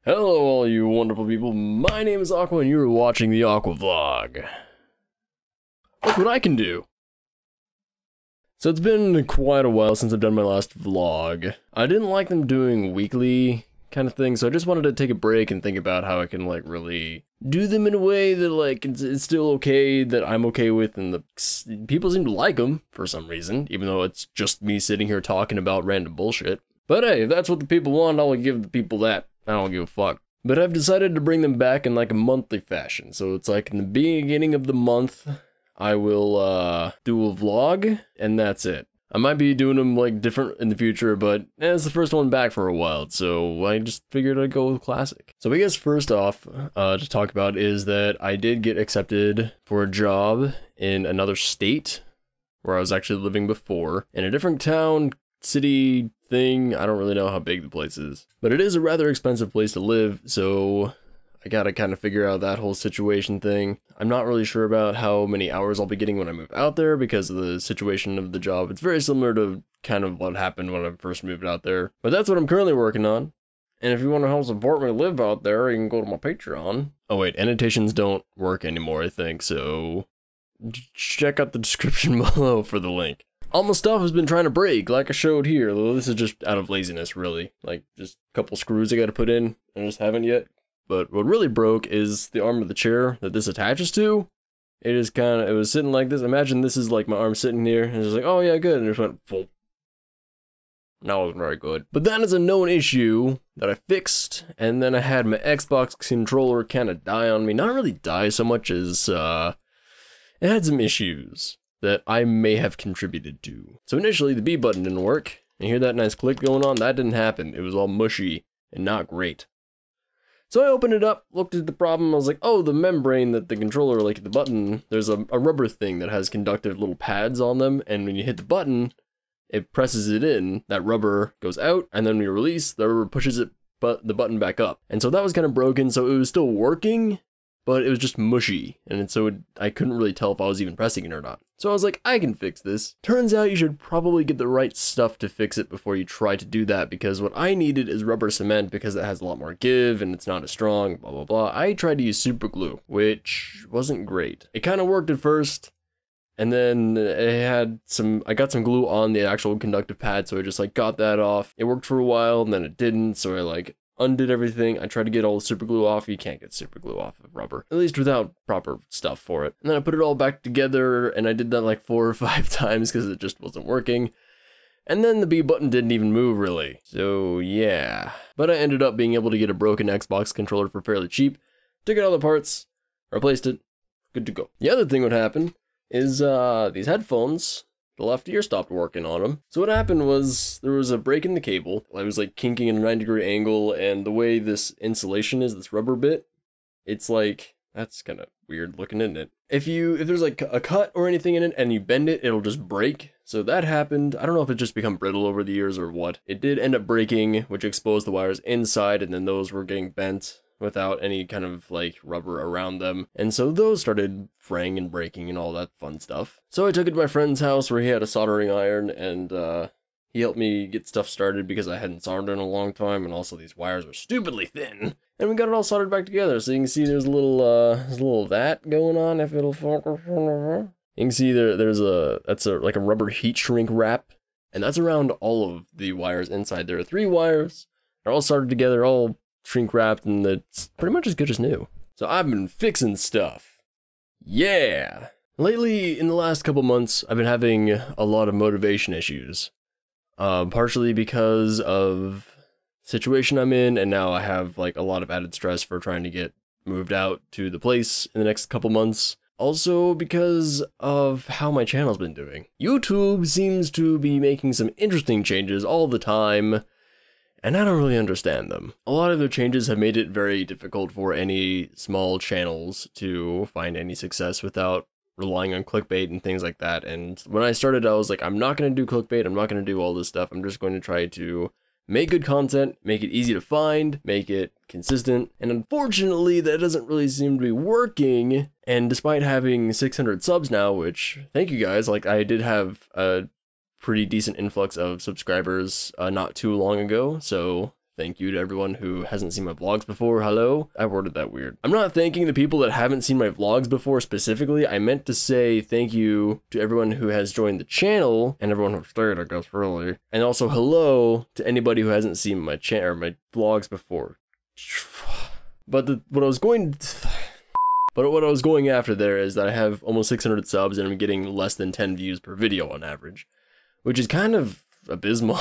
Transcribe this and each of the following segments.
Hello all you wonderful people, my name is Aqua and you're watching the Aqua vlog. Look what I can do! So it's been quite a while since I've done my last vlog. I didn't like them doing weekly kind of thing, so I just wanted to take a break and think about how I can like really do them in a way that like it's still okay, that I'm okay with, and the people seem to like them for some reason, even though it's just me sitting here talking about random bullshit. But hey, if that's what the people want, I'll give the people that. I don't give a fuck. But I've decided to bring them back in like a monthly fashion. So it's like in the beginning of the month, I will do a vlog, and that's it. I might be doing them like different in the future, but it's the first one back for a while, so I just figured I'd go with classic. So I guess first off, to talk about is that I did get accepted for a job in another state where I was actually living before, in a different town, city thing. I don't really know how big the place is, but it is a rather expensive place to live, so I gotta kind of figure out that whole situation thing. I'm not really sure about how many hours I'll be getting when I move out there because of the situation of the job. It's very similar to kind of what happened when I first moved out there, but that's what I'm currently working on. And if you want to help support me live out there, you can go to my Patreon. Oh wait, annotations don't work anymore, I think, so check out the description below for the link. All my stuff has been trying to break, like I showed here, though this is just out of laziness, really. Like, just a couple screws I gotta put in, and I just haven't yet. But what really broke is the arm of the chair that this attaches to. It is kind of, it was sitting like this. Imagine this is like my arm sitting here, and it's just like, oh yeah, good, and it just went, full. That wasn't very good. But that is a known issue that I fixed, and then I had my Xbox controller kind of die on me. Not really die so much as, it had some issues that I may have contributed to. So initially the B button didn't work. You hear that nice click going on? That didn't happen. It was all mushy and not great. So I opened it up, looked at the problem, I was like, oh, the membrane that the controller, like the button, there's a rubber thing that has conductive little pads on them, and when you hit the button, it presses it in, that rubber goes out, and then when you release, the rubber pushes it, the button back up. And so that was kind of broken, so it was still working, but it was just mushy, and so I couldn't really tell if I was even pressing it or not. So I was like, I can fix this. Turns out you should probably get the right stuff to fix it before you try to do that, because what I needed is rubber cement because it has a lot more give and it's not as strong, blah blah blah. I tried to use super glue, which wasn't great. It kind of worked at first, and then I got some glue on the actual conductive pad, so I just like got that off. It worked for a while, and then it didn't, so I like undid everything. I tried to get all the super glue off. You can't get super glue off of rubber, at least without proper stuff for it. And then I put it all back together, and I did that like 4 or 5 times because it just wasn't working. And then the B button didn't even move really. So yeah. But I ended up being able to get a broken Xbox controller for fairly cheap. Took out all the parts, replaced it, good to go. The other thing would happen is these headphones, the left ear stopped working on them. So what happened was there was a break in the cable. I was like kinking at a 90-degree angle, and the way this insulation is, this rubber bit, it's like, that's kind of weird looking, isn't it? If there's like a cut or anything in it and you bend it, it'll just break. So that happened. I don't know if it just become brittle over the years or what. It did end up breaking, which exposed the wires inside, and then those were getting bent without any kind of like rubber around them. And so those started fraying and breaking and all that fun stuff. So I took it to my friend's house where he had a soldering iron, and he helped me get stuff started because I hadn't soldered in a long time, and also these wires were stupidly thin. And we got it all soldered back together. So you can see there's a little that going on, if it'll focus. You can see that's like a rubber heat shrink wrap, and that's around all of the wires inside. There are 3 wires. They're all soldered together, all shrink wrapped, and it's pretty much as good as new. So I've been fixing stuff. Yeah! Lately, in the last couple months, I've been having a lot of motivation issues. Partially because of the situation I'm in, and now I have like a lot of added stress for trying to get moved out to the place in the next couple months. Also because of how my channel's been doing. YouTube seems to be making some interesting changes all the time, and I don't really understand them. A lot of their changes have made it very difficult for any small channels to find any success without relying on clickbait and things like that. And when I started, I was like, I'm not going to do clickbait, I'm not going to do all this stuff, I'm just going to try to make good content, make it easy to find, make it consistent, and unfortunately that doesn't really seem to be working. And despite having 600 subs now, which, thank you guys, like I did have a pretty decent influx of subscribers not too long ago, so thank you to everyone who hasn't seen my vlogs before. Hello? I worded that weird. I'm not thanking the people that haven't seen my vlogs before specifically. I meant to say thank you to everyone who has joined the channel and everyone who stayed, I guess, really. And also hello to anybody who hasn't seen my channel or my vlogs before. But what I was going after there is that I have almost 600 subs and I'm getting less than 10 views per video on average, which is kind of abysmal.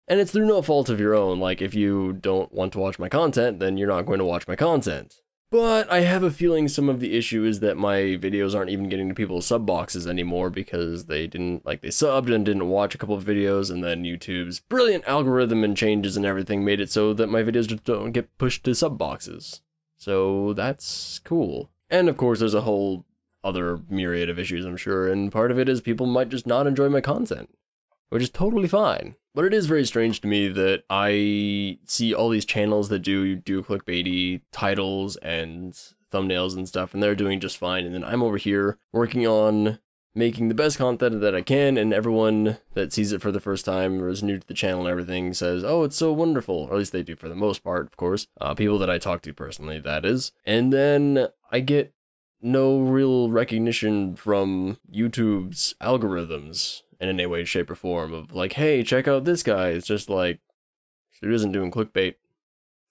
And it's through no fault of your own. Like, if you don't want to watch my content, then you're not going to watch my content. But I have a feeling some of the issue is that my videos aren't even getting to people's sub boxes anymore because they didn't, like, they subbed and didn't watch a couple of videos, and then YouTube's brilliant algorithm and changes and everything made it so that my videos just don't get pushed to sub boxes. So that's cool. And of course, there's a whole other myriad of issues, I'm sure, and part of it is people might just not enjoy my content, which is totally fine. But it is very strange to me that I see all these channels that do clickbaity titles and thumbnails and stuff, and they're doing just fine, and then I'm over here working on making the best content that I can, and everyone that sees it for the first time or is new to the channel and everything says, oh, it's so wonderful, or at least they do for the most part, of course. People that I talk to personally, that is. And then I get no real recognition from YouTube's algorithms in any way, shape, or form of like, hey, check out this guy. It's just like, he isn't doing clickbait.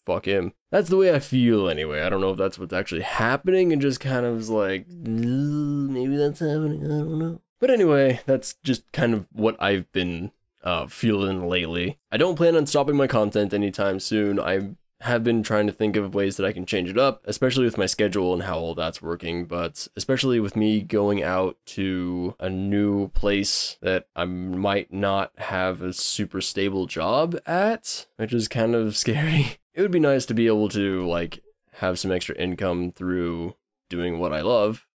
Fuck him. That's the way I feel anyway. I don't know if that's what's actually happening and just kind of is like, maybe that's happening, I don't know. But anyway, that's just kind of what I've been feeling lately. I don't plan on stopping my content anytime soon. I have been trying to think of ways that I can change it up, especially with my schedule and how all that's working, but especially with me going out to a new place that I might not have a super stable job at, which is kind of scary. It would be nice to be able to, like, have some extra income through doing what I love.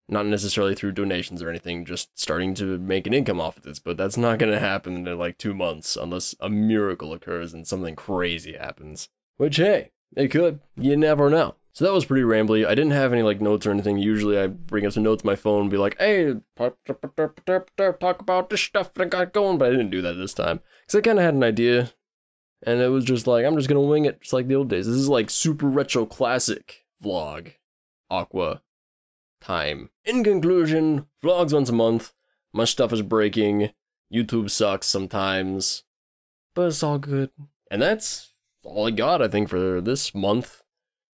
Not necessarily through donations or anything, just starting to make an income off of this, but that's not going to happen in like 2 months unless a miracle occurs and something crazy happens. Which, hey, it could. You never know. So that was pretty rambly. I didn't have any, like, notes or anything. Usually I bring up some notes on my phone and be like, hey, talk about this stuff that I got going, but I didn't do that this time. Because I kind of had an idea, and it was just like, I'm just going to wing it, just like the old days. This is, like, super retro classic vlog. Aqua time. In conclusion, vlogs once a month. My stuff is breaking. YouTube sucks sometimes. But it's all good. And that's all I got, I think, for this month.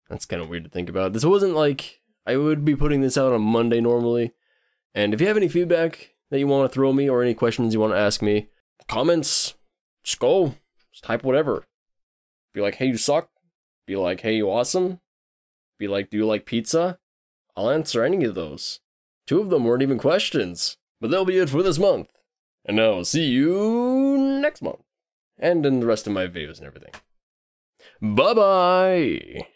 That's kind of weird to think about. This wasn't like I would be putting this out on Monday normally. And if you have any feedback that you want to throw me or any questions you want to ask me, comments, just go. Just type whatever. Be like, hey, you suck. Be like, hey, you awesome. Be like, do you like pizza? I'll answer any of those. 2 of them weren't even questions. But that'll be it for this month. And I'll see you next month. And in the rest of my videos and everything. Bye-bye!